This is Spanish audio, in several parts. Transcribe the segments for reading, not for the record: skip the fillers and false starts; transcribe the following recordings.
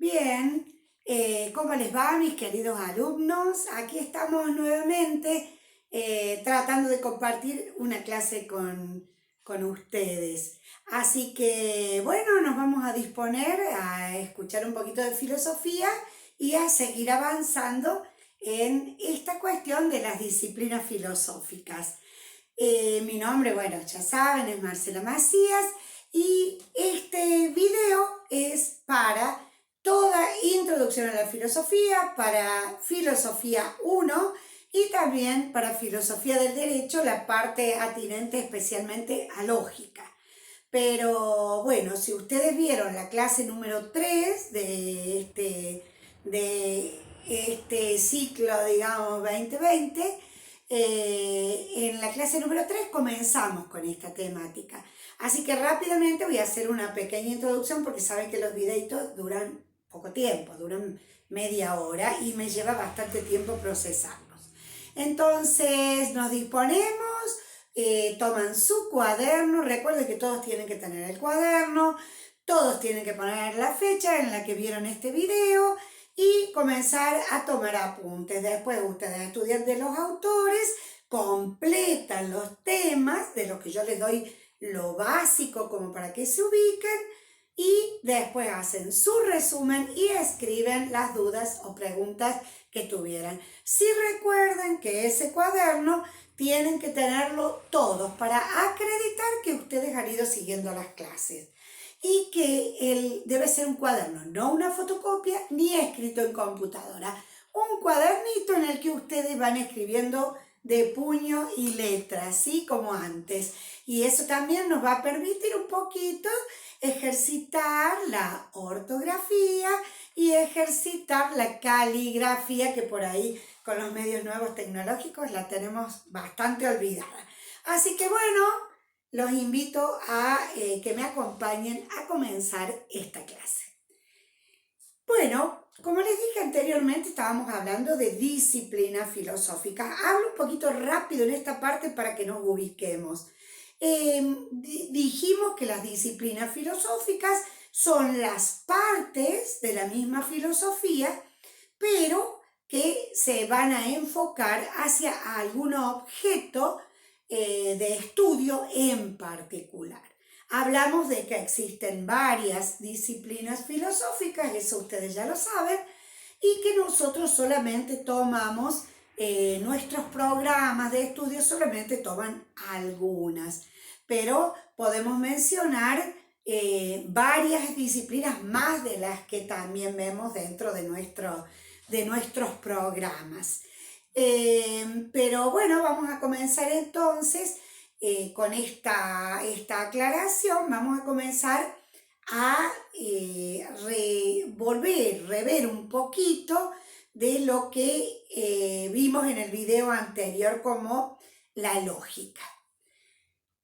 Bien, ¿cómo les va, mis queridos alumnos? Aquí estamos nuevamente tratando de compartir una clase con ustedes. Así que, bueno, nos vamos a disponer a escuchar un poquito de filosofía y a seguir avanzando en esta cuestión de las disciplinas filosóficas. Mi nombre, bueno, ya saben, es Marcela Macías y este video es para toda introducción a la filosofía, para filosofía 1 y también para filosofía del derecho, la parte atinente especialmente a lógica. Pero bueno, si ustedes vieron la clase número 3 de este ciclo, digamos, 2020, en la clase número 3 comenzamos con esta temática. Así que rápidamente voy a hacer una pequeña introducción porque saben que los videitos duran poco tiempo, duran media hora y me lleva bastante tiempo procesarlos. Entonces nos disponemos, toman su cuaderno, recuerden que todos tienen que tener el cuaderno, todos tienen que poner la fecha en la que vieron este video y comenzar a tomar apuntes. Después ustedes estudian de los autores, completan los temas de los que yo les doy lo básico como para que se ubiquen y después hacen su resumen y escriben las dudas o preguntas que tuvieran. Si recuerden que ese cuaderno tienen que tenerlo todos para acreditar que ustedes han ido siguiendo las clases y que debe ser un cuaderno, no una fotocopia ni escrito en computadora. Un cuadernito en el que ustedes van escribiendo de puño y letra, así como antes. Y eso también nos va a permitir un poquito ejercitar la ortografía y ejercitar la caligrafía, que por ahí con los medios nuevos tecnológicos la tenemos bastante olvidada. Así que bueno, los invito a que me acompañen a comenzar esta clase. Bueno, como les dije anteriormente, estábamos hablando de disciplinas filosóficas. Hablo un poquito rápido en esta parte para que nos ubiquemos. Dijimos que las disciplinas filosóficas son las partes de la misma filosofía, pero que se van a enfocar hacia algún objeto de estudio en particular. Hablamos de que existen varias disciplinas filosóficas, eso ustedes ya lo saben, y que nosotros solamente tomamos, nuestros programas de estudio solamente toman algunas, pero podemos mencionar varias disciplinas más de las que también vemos dentro de nuestros programas. Pero bueno, vamos a comenzar entonces con esta aclaración. Vamos a comenzar a rever un poquito de lo que vimos en el video anterior como la lógica.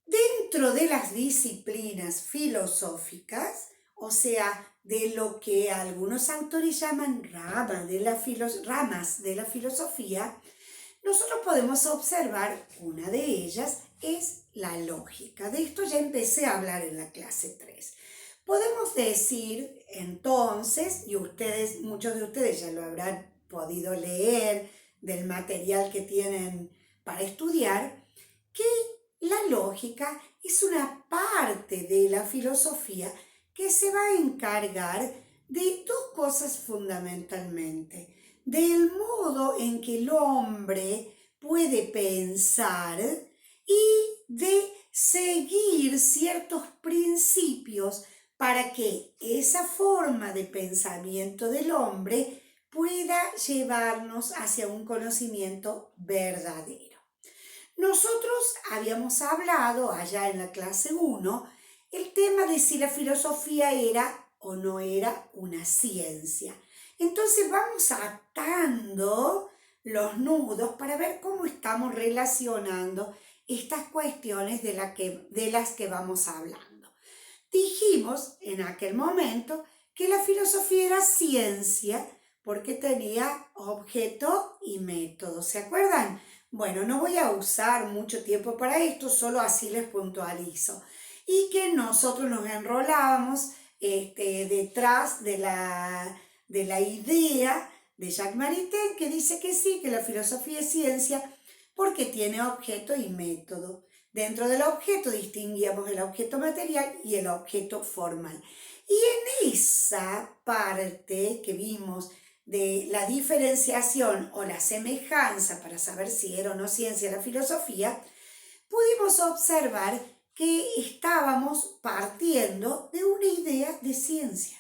Dentro de las disciplinas filosóficas, o sea, de lo que algunos autores llaman ramas de la filosofía, nosotros podemos observar una de ellas es la lógica. De esto ya empecé a hablar en la clase 3. Podemos decir entonces, y muchos de ustedes ya lo habrán podido leer del material que tienen para estudiar, que la lógica es una parte de la filosofía que se va a encargar de dos cosas fundamentalmente: del modo en que el hombre puede pensar y de seguir ciertos principios para que esa forma de pensamiento del hombre pueda llevarnos hacia un conocimiento verdadero. Nosotros habíamos hablado allá en la clase 1 el tema de si la filosofía era o no era una ciencia. Entonces vamos atando los nudos para ver cómo estamos relacionando estas cuestiones de las que vamos hablando. Dijimos en aquel momento que la filosofía era ciencia porque tenía objeto y método. ¿Se acuerdan? Bueno, no voy a usar mucho tiempo para esto, solo así les puntualizo. Y que nosotros nos enrolábamos detrás de de la idea de Jacques Maritain, que dice que sí, que la filosofía es ciencia porque tiene objeto y método. Dentro del objeto distinguíamos el objeto material y el objeto formal. Y en esa parte que vimos de la diferenciación o la semejanza para saber si era o no ciencia la filosofía, pudimos observar que estábamos partiendo de una idea de ciencia,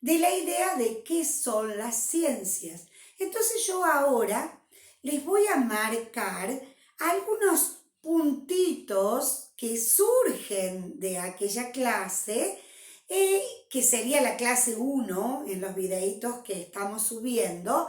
de la idea de qué son las ciencias. Entonces yo ahora les voy a marcar algunos puntitos que surgen de aquella clase, que sería la clase 1 en los videitos que estamos subiendo,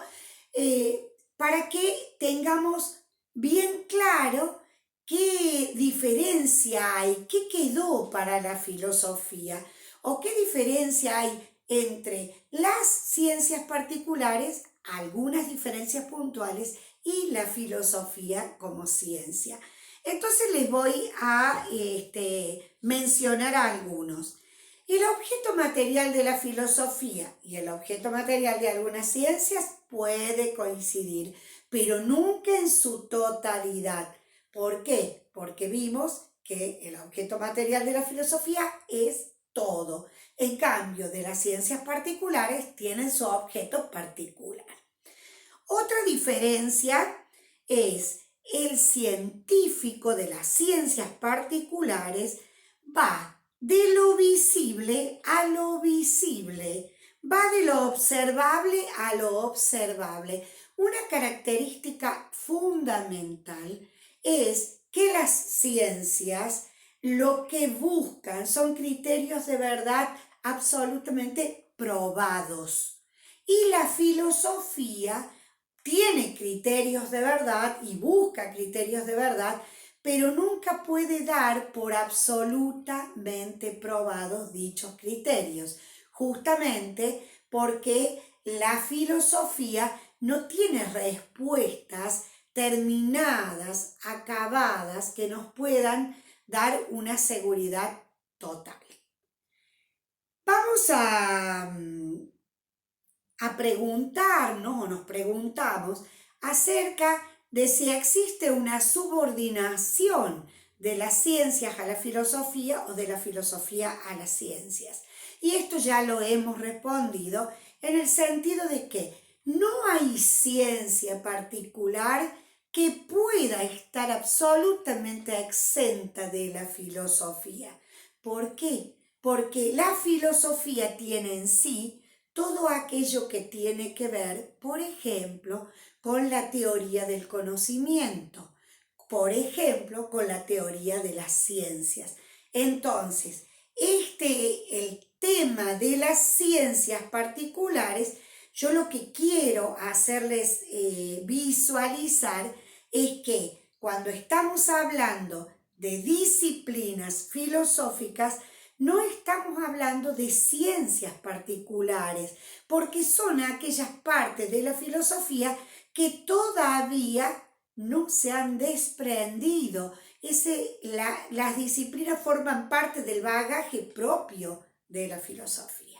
para que tengamos bien claro qué diferencia hay, qué quedó para la filosofía o qué diferencia hay entre las ciencias particulares, algunas diferencias puntuales, y la filosofía como ciencia. Entonces les voy a mencionar algunos. El objeto material de la filosofía y el objeto material de algunas ciencias puede coincidir, pero nunca en su totalidad. ¿Por qué? Porque vimos que el objeto material de la filosofía es todo. En cambio, de las ciencias particulares tienen su objeto particular. Otra diferencia es el científico de las ciencias particulares va de lo visible a lo visible, va de lo observable a lo observable. Una característica fundamental es que las ciencias lo que buscan son criterios de verdad absolutamente probados. Y la filosofía tiene criterios de verdad y busca criterios de verdad, pero nunca puede dar por absolutamente probados dichos criterios, justamente porque la filosofía no tiene respuestas terminadas, acabadas, que nos puedan dar una seguridad total. Vamos a preguntarnos o nos preguntamos acerca de si existe una subordinación de las ciencias a la filosofía o de la filosofía a las ciencias. Y esto ya lo hemos respondido en el sentido de que no hay ciencia particular que pueda estar absolutamente exenta de la filosofía. ¿Por qué? Porque la filosofía tiene en sí todo aquello que tiene que ver, por ejemplo, con la teoría del conocimiento, por ejemplo, con la teoría de las ciencias. Entonces, el tema de las ciencias particulares, yo lo que quiero hacerles visualizar es que cuando estamos hablando de disciplinas filosóficas, no estamos hablando de ciencias particulares, porque son aquellas partes de la filosofía que todavía no se han desprendido. Las disciplinas forman parte del bagaje propio de la filosofía.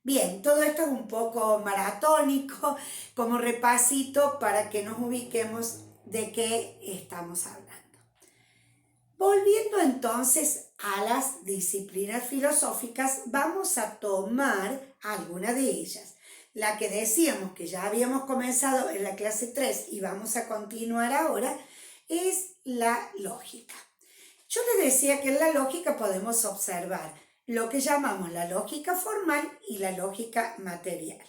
Bien, todo esto es un poco maratónico, como repasito para que nos ubiquemos de qué estamos hablando. Volviendo entonces a las disciplinas filosóficas, vamos a tomar alguna de ellas. La que decíamos que ya habíamos comenzado en la clase 3 y vamos a continuar ahora es la lógica. Yo les decía que en la lógica podemos observar lo que llamamos la lógica formal y la lógica material.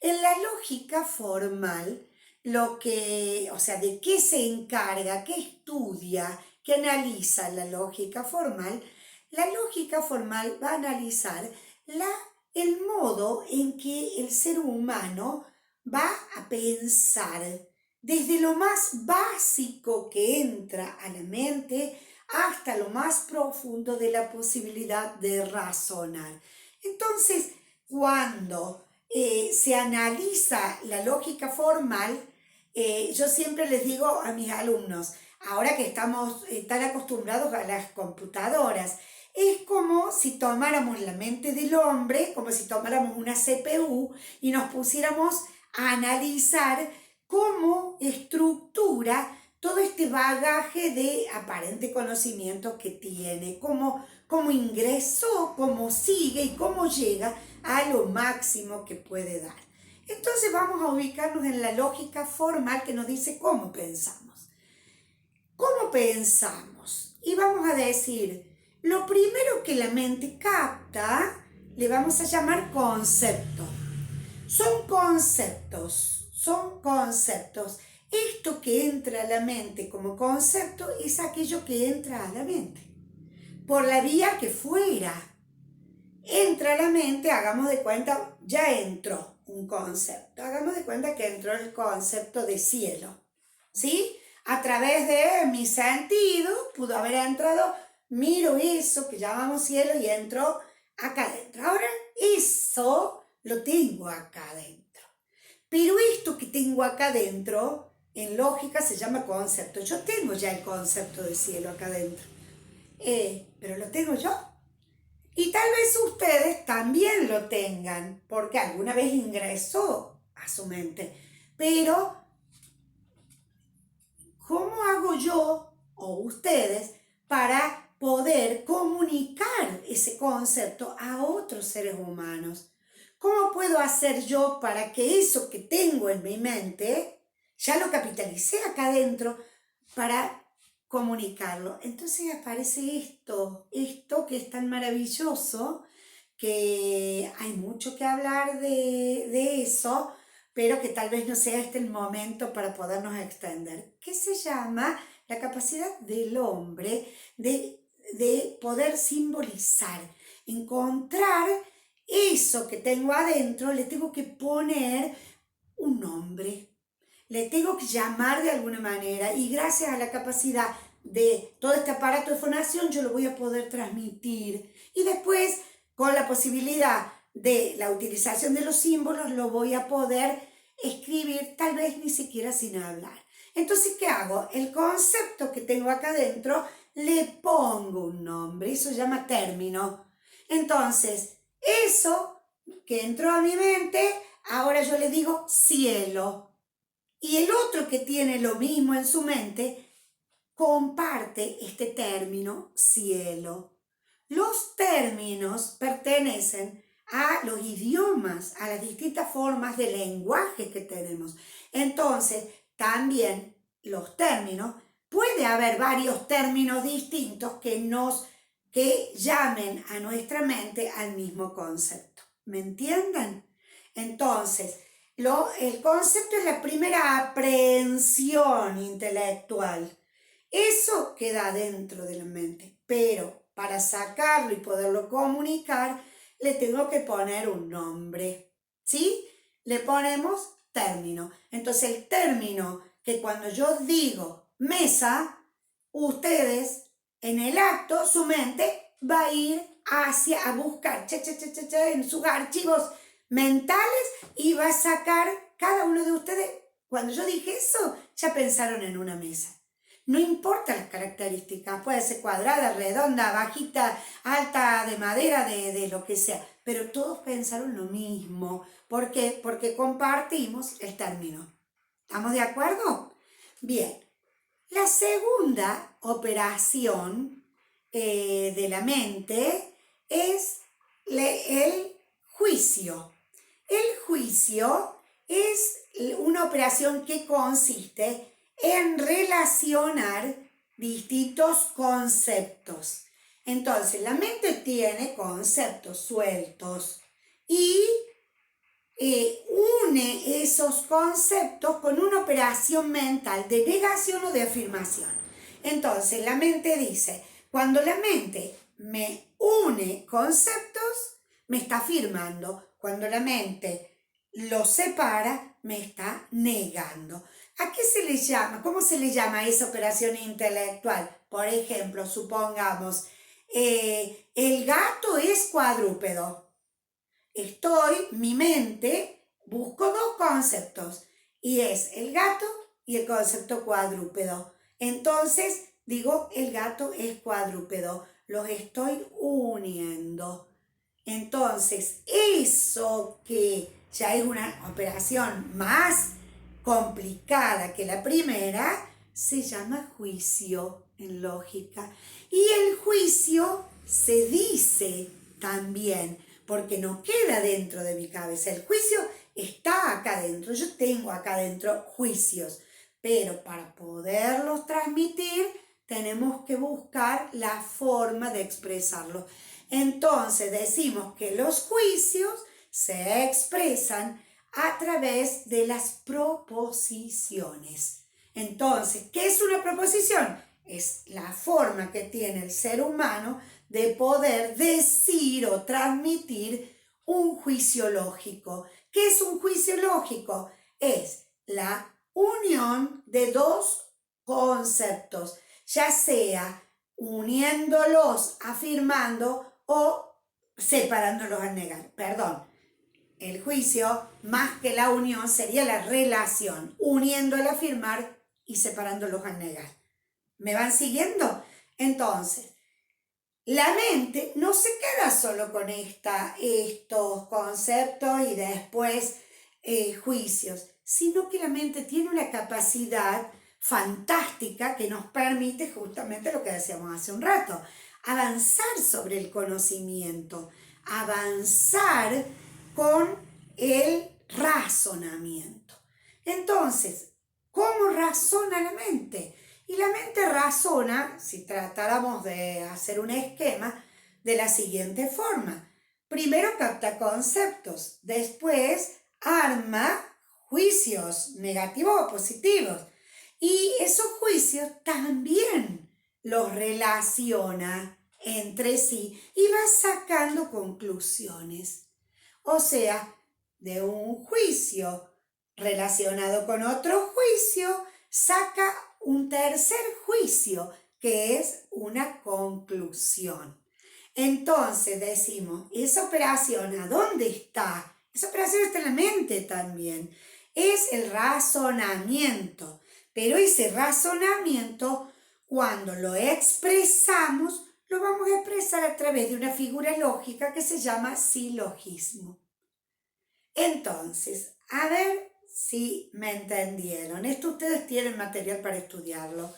En la lógica formal, ¿de qué se encarga, qué estudia, qué analiza la lógica formal? La lógica formal va a analizar el modo en que el ser humano va a pensar desde lo más básico que entra a la mente hasta lo más profundo de la posibilidad de razonar. Entonces, cuando se analiza la lógica formal, yo siempre les digo a mis alumnos, ahora que estamos tan acostumbrados a las computadoras, Es como si tomáramos la mente del hombre, como si tomáramos una CPU y nos pusiéramos a analizar cómo estructura todo este bagaje de aparente conocimiento que tiene, cómo ingresó, cómo sigue y cómo llega a lo máximo que puede dar. Entonces vamos a ubicarnos en la lógica formal que nos dice cómo pensamos. ¿Cómo pensamos? Y vamos a decir, lo primero que la mente capta, le vamos a llamar concepto. Son conceptos, son conceptos. Esto que entra a la mente como concepto es aquello que entra a la mente. Por la vía que fuera. Entra a la mente, hagamos de cuenta, ya entró un concepto. Hagamos de cuenta que entró el concepto de cielo. ¿Sí? A través de mi sentido pudo haber entrado, miro eso que llamamos cielo y entro acá adentro. Ahora eso lo tengo acá adentro. Pero esto que tengo acá adentro, en lógica se llama concepto. Yo tengo ya el concepto de cielo acá adentro. Pero lo tengo yo. Y tal vez ustedes también lo tengan, porque alguna vez ingresó a su mente. Pero ¿cómo hago yo o ustedes para poder comunicar ese concepto a otros seres humanos? ¿Cómo puedo hacer yo para que eso que tengo en mi mente, ya lo capitalicé acá adentro, para comunicarlo? Entonces aparece esto que es tan maravilloso, que hay mucho que hablar de eso, pero que tal vez no sea este el momento para podernos extender, que se llama la capacidad del hombre de poder simbolizar, encontrar eso que tengo adentro, le tengo que poner un nombre, le tengo que llamar de alguna manera, y gracias a la capacidad de todo este aparato de fonación yo lo voy a poder transmitir, y después con la posibilidad de la utilización de los símbolos lo voy a poder escribir, tal vez ni siquiera sin hablar. Entonces, ¿qué hago? El concepto que tengo acá adentro le pongo un nombre, eso se llama término. Entonces, eso que entró a mi mente, ahora yo le digo cielo. Y el otro que tiene lo mismo en su mente comparte este término cielo. Los términos pertenecen a los idiomas, a las distintas formas de lenguaje que tenemos. Entonces, también los términos, puede haber varios términos distintos que llamen a nuestra mente al mismo concepto. ¿Me entienden? Entonces, el concepto es la primera aprehensión intelectual. Eso queda dentro de la mente, pero para sacarlo y poderlo comunicar, le tengo que poner un nombre, ¿sí? Le ponemos término. Entonces el término que cuando yo digo mesa, ustedes en el acto, su mente va a ir a buscar en sus archivos mentales y va a sacar cada uno de ustedes. Cuando yo dije eso, ya pensaron en una mesa. No importa las características, puede ser cuadrada, redonda, bajita, alta, de madera, de lo que sea, pero todos pensaron lo mismo. ¿Por qué? Porque compartimos el término. ¿Estamos de acuerdo? Bien, la segunda operación de la mente es el juicio. El juicio es una operación que consiste en relacionar distintos conceptos. Entonces, la mente tiene conceptos sueltos y une esos conceptos con una operación mental de negación o de afirmación. Entonces, la mente dice, cuando la mente me une conceptos, me está afirmando. Cuando la mente los separa, me está negando. ¿A qué se le llama? ¿Cómo se le llama a esa operación intelectual? Por ejemplo, supongamos, el gato es cuadrúpedo. Mi mente, busco dos conceptos, y es el gato y el concepto cuadrúpedo. Entonces, digo, el gato es cuadrúpedo. los estoy uniendo. Entonces, eso que ya es una operación más complicada que la primera, se llama juicio en lógica. Y el juicio se dice también, porque no queda dentro de mi cabeza. El juicio está acá dentro. Yo tengo acá dentro juicios, pero para poderlos transmitir tenemos que buscar la forma de expresarlos. Entonces decimos que los juicios se expresan a través de las proposiciones. Entonces, ¿qué es una proposición? Es la forma que tiene el ser humano de poder decir o transmitir un juicio lógico. ¿Qué es un juicio lógico? Es la unión de dos conceptos, ya sea uniéndolos, afirmando o separándolos al negar. Perdón, el juicio, más que la unión, sería la relación, uniendo al afirmar y separándolos al negar. ¿Me van siguiendo? Entonces, la mente no se queda solo con estos conceptos y después juicios, sino que la mente tiene una capacidad fantástica que nos permite justamente lo que decíamos hace un rato, avanzar sobre el conocimiento, avanzar con el razonamiento. Entonces, ¿cómo razona la mente? Y la mente razona, si tratáramos de hacer un esquema, de la siguiente forma. Primero capta conceptos, después arma juicios negativos o positivos. Y esos juicios también los relaciona entre sí y va sacando conclusiones. O sea, de un juicio relacionado con otro juicio, saca un tercer juicio, que es una conclusión. Entonces decimos, esa operación, ¿a dónde está? Esa operación está en la mente también. Es el razonamiento. Pero ese razonamiento, cuando lo expresamos, lo vamos a expresar a través de una figura lógica que se llama silogismo. Entonces, a ver si me entendieron. Esto ustedes tienen material para estudiarlo.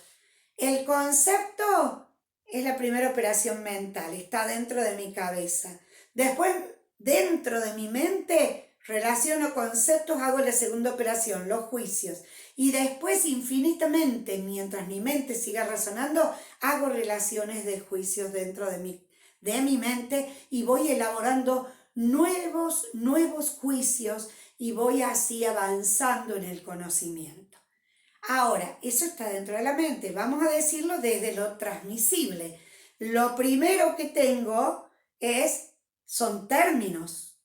El concepto es la primera operación mental, está dentro de mi cabeza. Después, dentro de mi mente, relaciono conceptos, hago la segunda operación, los juicios. Y después, infinitamente, mientras mi mente siga razonando, hago relaciones de juicios dentro de mi mente y voy elaborando nuevos juicios y voy así avanzando en el conocimiento. Ahora, eso está dentro de la mente. Vamos a decirlo desde lo transmisible. Lo primero que tengo son términos.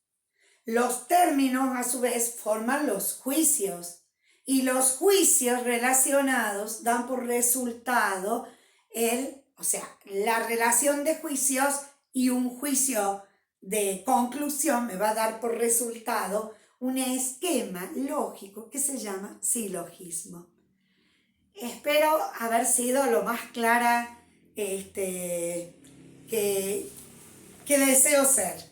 Los términos, a su vez, forman los juicios. Y los juicios relacionados dan por resultado la relación de juicios, y un juicio de conclusión me va a dar por resultado un esquema lógico que se llama silogismo. Espero haber sido lo más clara que deseo ser.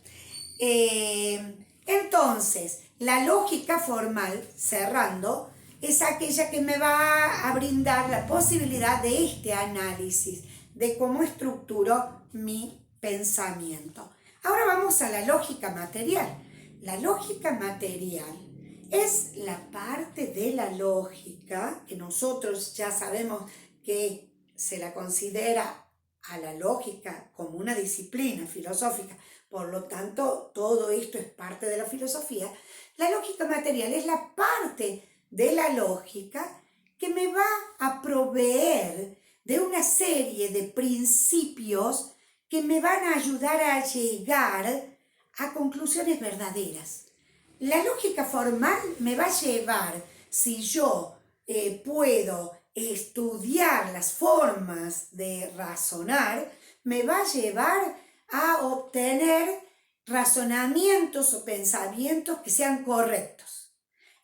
Entonces, la lógica formal, cerrando, es aquella que me va a brindar la posibilidad de este análisis, de cómo estructuro mi pensamiento. Ahora vamos a la lógica material. La lógica material es la parte de la lógica que nosotros ya sabemos que se la considera a la lógica como una disciplina filosófica, por lo tanto todo esto es parte de la filosofía. La lógica material es la parte de la lógica que me va a proveer de una serie de principios que me van a ayudar a llegar a conclusiones verdaderas. La lógica formal me va a llevar, si yo puedo estudiar las formas de razonar, me va a llevar a obtener razonamientos o pensamientos que sean correctos.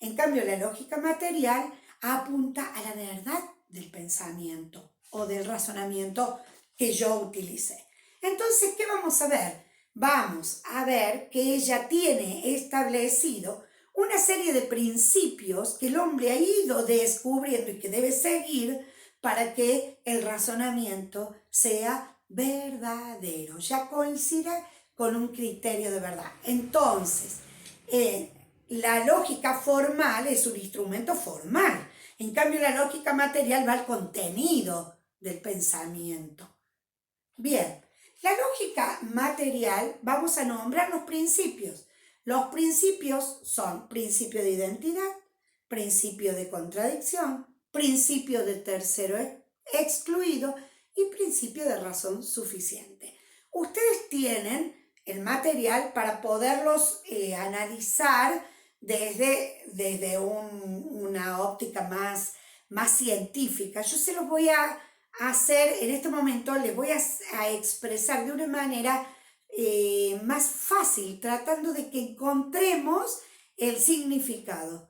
En cambio, la lógica material apunta a la verdad del pensamiento o del razonamiento que yo utilicé. Entonces, ¿qué vamos a ver? Vamos a ver que ella tiene establecido una serie de principios que el hombre ha ido descubriendo y que debe seguir para que el razonamiento sea verdadero, ya coincida con un criterio de verdad. Entonces, la lógica formal es un instrumento formal. En cambio, la lógica material va al contenido del pensamiento. Bien, la lógica material, vamos a nombrar los principios. Los principios son principio de identidad, principio de contradicción, principio de tercero excluido y principio de razón suficiente. Ustedes tienen el material para poderlos analizar desde una óptica más científica. Yo se los voy a hacer, en este momento les voy a expresar de una manera más fácil, tratando de que encontremos el significado.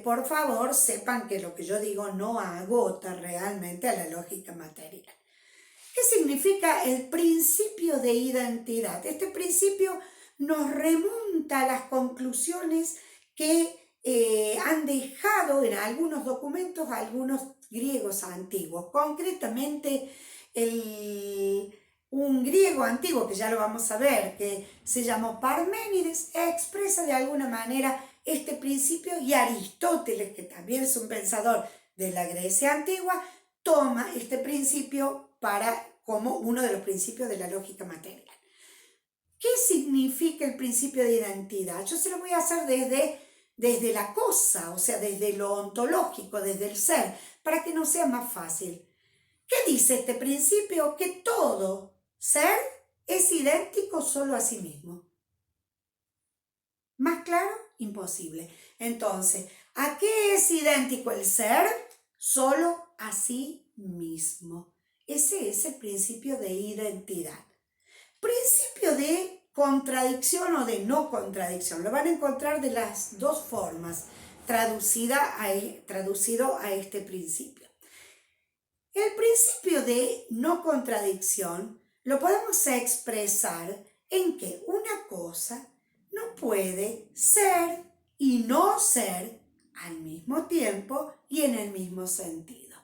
Por favor, sepan que lo que yo digo no agota realmente a la lógica material. ¿Qué significa el principio de identidad? Este principio nos remonta a las conclusiones que han dejado en algunos documentos algunos griegos antiguos. Concretamente, un griego antiguo, que ya lo vamos a ver, que se llamó Parménides, expresa de alguna manera este principio, y Aristóteles, que también es un pensador de la Grecia antigua, toma este principio como uno de los principios de la lógica material. ¿Qué significa el principio de identidad? Yo se lo voy a hacer desde la cosa, o sea, desde lo ontológico, desde el ser, para que nos sea más fácil. ¿Qué dice este principio? Que todo ser es idéntico solo a sí mismo. ¿Más claro? Imposible. Entonces, ¿a qué es idéntico el ser? Solo a sí mismo. Ese es el principio de identidad. Principio de contradicción o de no contradicción. Lo van a encontrar de las dos formas traducido a este principio. El principio de no contradicción lo podemos expresar en que una cosa no puede ser y no ser al mismo tiempo y en el mismo sentido.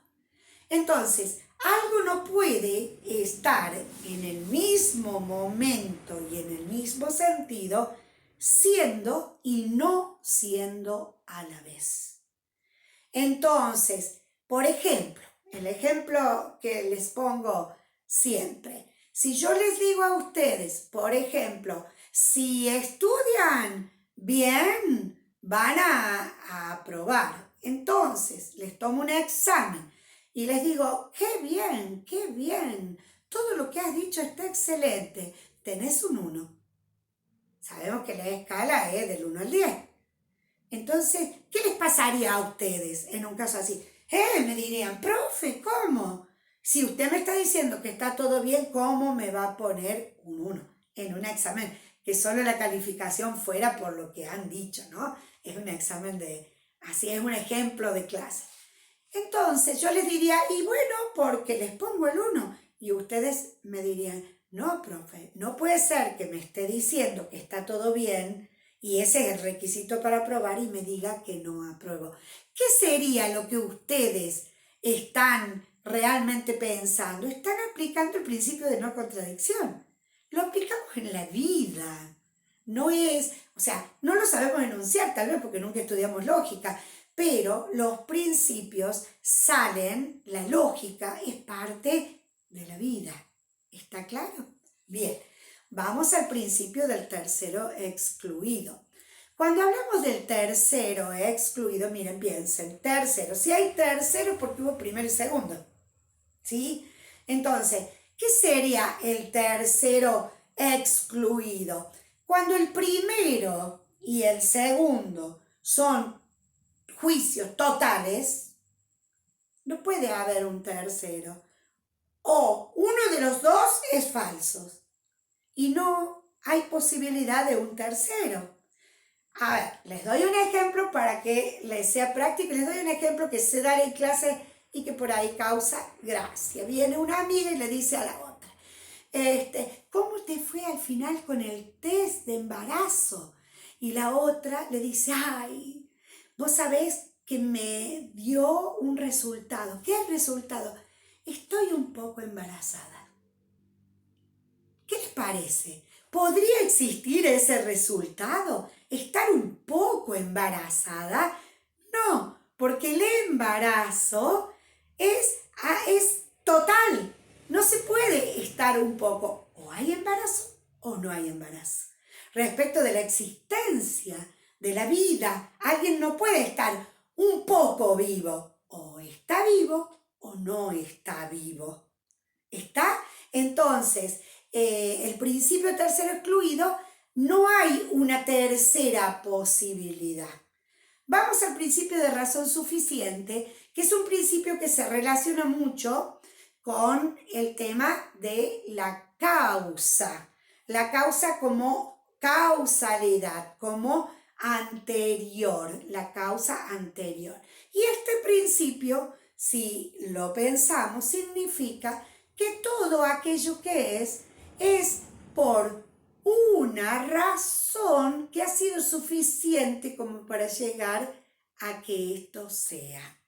Entonces, algo no puede estar en el mismo momento y en el mismo sentido, siendo y no siendo a la vez. Entonces, por ejemplo, el ejemplo que les pongo siempre, si yo les digo a ustedes, por ejemplo, si estudian bien, van a aprobar. Entonces, les tomo un examen y les digo, qué bien, todo lo que has dicho está excelente, tenés un 1. Sabemos que la escala es del 1 al 10. Entonces, ¿qué les pasaría a ustedes en un caso así? Me dirían, profe, ¿cómo? Si usted me está diciendo que está todo bien, ¿cómo me va a poner un 1 en un examen? Que solo la calificación fuera por lo que han dicho, ¿no? Es un examen así es un ejemplo de clase. Entonces yo les diría, y bueno, porque les pongo el 1. Y ustedes me dirían, no, profe, no puede ser que me esté diciendo que está todo bien y ese es el requisito para aprobar y me diga que no apruebo. ¿Qué sería lo que ustedes están realmente pensando? Están aplicando el principio de no contradicción. Lo aplicamos en la vida. No lo sabemos enunciar tal vez porque nunca estudiamos lógica, pero los principios salen, la lógica es parte de la vida. ¿Está claro? Bien, vamos al principio del tercero excluido. Cuando hablamos del tercero excluido, miren, piensen, tercero. Si hay tercero, porque hubo primero y segundo. ¿Sí? Entonces, ¿qué sería el tercero excluido? Cuando el primero y el segundo son juicios totales, no puede haber un tercero. O uno de los dos es falso y no hay posibilidad de un tercero. A ver, les doy un ejemplo para que les sea práctico. Les doy un ejemplo que se da en clase y que por ahí causa gracia. Viene una amiga y le dice a la otra, ¿Cómo te fue al final con el test de embarazo? Y la otra le dice, ay, vos sabés que me dio un resultado. ¿Qué es el resultado? Estoy un poco embarazada. ¿Qué les parece? ¿Podría existir ese resultado? ¿Estar un poco embarazada? No, porque el embarazo es total. No se puede estar un poco. O hay embarazo o no hay embarazo. Respecto de la existencia de la vida, alguien no puede estar un poco vivo. O está vivo o no está vivo. ¿Está? Entonces, el principio tercero excluido, no hay una tercera posibilidad. Vamos al principio de razón suficiente, que es un principio que se relaciona mucho con el tema de la causa. La causa como causalidad, como anterior, la causa anterior. Y este principio, si lo pensamos, significa que todo aquello que es por una razón que ha sido suficiente como para llegar a que esto sea.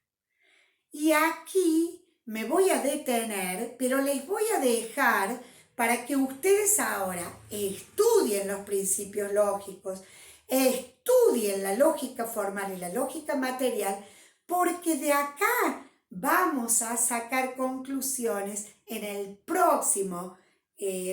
Y aquí me voy a detener, pero les voy a dejar para que ustedes ahora estudien los principios lógicos, estudien la lógica formal y la lógica material, porque de acá vamos a sacar conclusiones en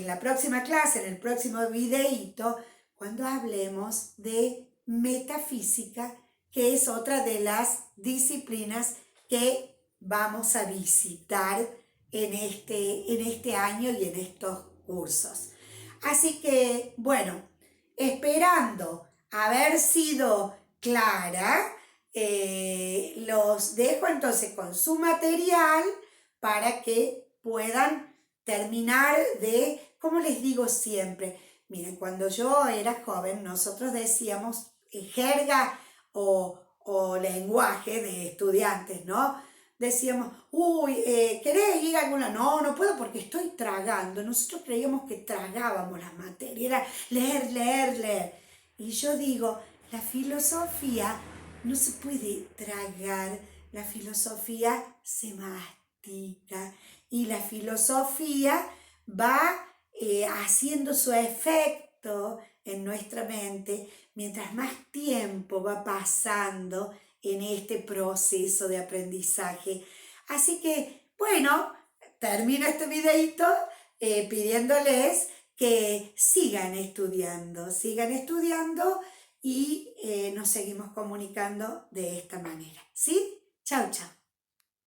la próxima clase, en el próximo videíto, cuando hablemos de metafísica, que es otra de las disciplinas que vamos a visitar en este año y en estos cursos. Así que, bueno, esperando haber sido clara, los dejo entonces con su material para que puedan terminar de, como les digo siempre, miren, cuando yo era joven nosotros decíamos jerga o lenguaje de estudiantes, ¿no? Decíamos, uy, ¿querés ir a alguna? No, no puedo porque estoy tragando. Nosotros creíamos que tragábamos las materias, era leer, leer, leer. Y yo digo, la filosofía no se puede tragar, la filosofía se mastica y la filosofía va haciendo su efecto en nuestra mente mientras más tiempo va pasando en este proceso de aprendizaje. Así que, bueno, termino este videito pidiéndoles que sigan estudiando y nos seguimos comunicando de esta manera. ¿Sí? Chau, chau.